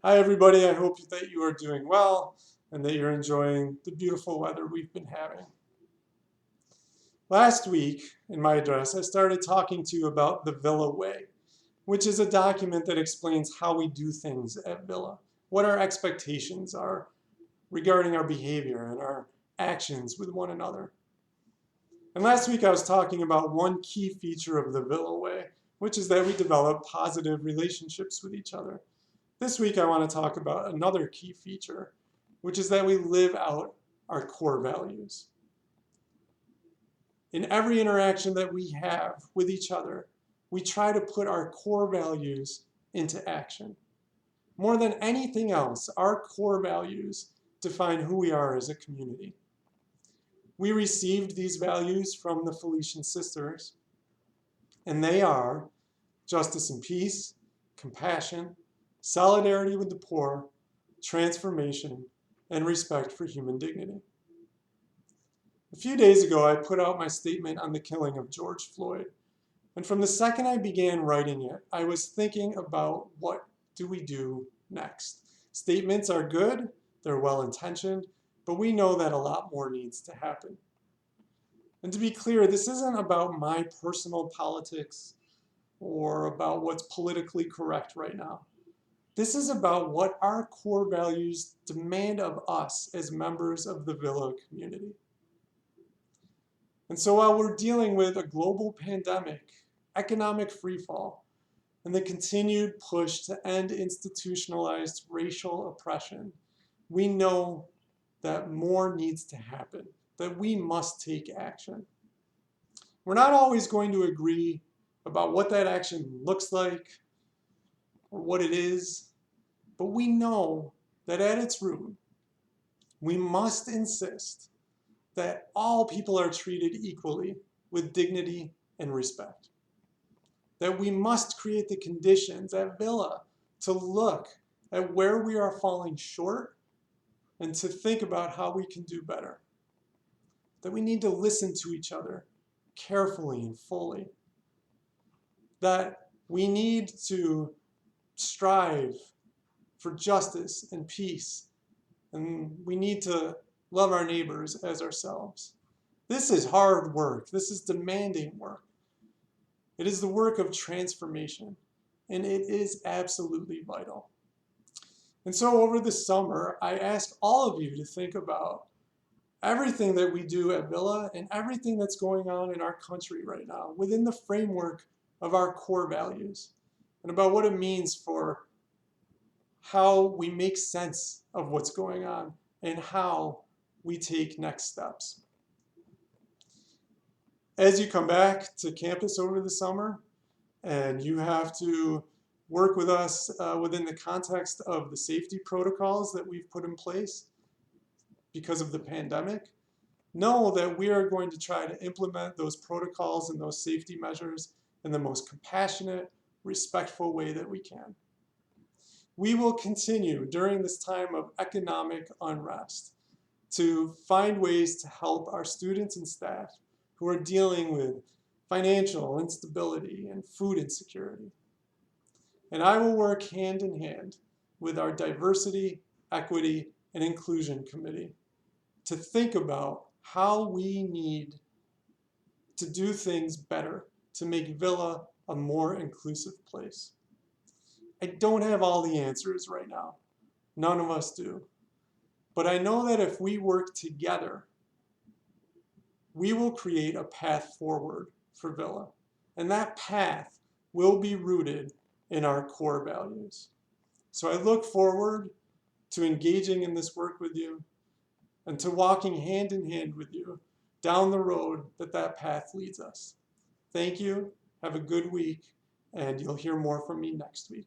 Hi everybody, I hope that you are doing well and that you're enjoying the beautiful weather we've been having. Last week in my address, I started talking to you about the Villa Way, which is a document that explains how we do things at Villa, what our expectations are regarding our behavior and our actions with one another. And last week I was talking about one key feature of the Villa Way, which is that we develop positive relationships with each other. This week I want to talk about another key feature, which is that we live out our core values. In every interaction that we have with each other, we try to put our core values into action. More than anything else, our core values define who we are as a community. We received these values from the Felician sisters, and they are justice and peace, compassion, solidarity with the poor, transformation, and respect for human dignity. A few days ago, I put out my statement on the killing of George Floyd. And from the second I began writing it, I was thinking about what do we do next. Statements are good, they're well-intentioned, but we know that a lot more needs to happen. And to be clear, this isn't about my personal politics or about what's politically correct right now. This is about what our core values demand of us as members of the Villa community. And so while we're dealing with a global pandemic, economic freefall, and the continued push to end institutionalized racial oppression, we know that more needs to happen, that we must take action. We're not always going to agree about what that action looks like or what it is, but we know that at its root, we must insist that all people are treated equally with dignity and respect. That we must create the conditions at Villa to look at where we are falling short and to think about how we can do better. That we need to listen to each other carefully and fully. That we need to strive for justice and peace, and we need to love our neighbors as ourselves. This is hard work. This is demanding work. It is the work of transformation, and it is absolutely vital. And so over the summer, I asked all of you to think about everything that we do at Villa and everything that's going on in our country right now within the framework of our core values and about what it means for how we make sense of what's going on and how we take next steps. As you come back to campus over the summer and you have to work with us within the context of the safety protocols that we've put in place because of the pandemic, know that we are going to try to implement those protocols and those safety measures in the most compassionate, respectful way that we can. We will continue during this time of economic unrest to find ways to help our students and staff who are dealing with financial instability and food insecurity. And I will work hand in hand with our Diversity, Equity, and Inclusion Committee to think about how we need to do things better to make Villa a more inclusive place. I don't have all the answers right now. None of us do. But I know that if we work together, we will create a path forward for Villa. And that path will be rooted in our core values. So I look forward to engaging in this work with you and to walking hand in hand with you down the road that path leads us. Thank you. Have a good week, and you'll hear more from me next week.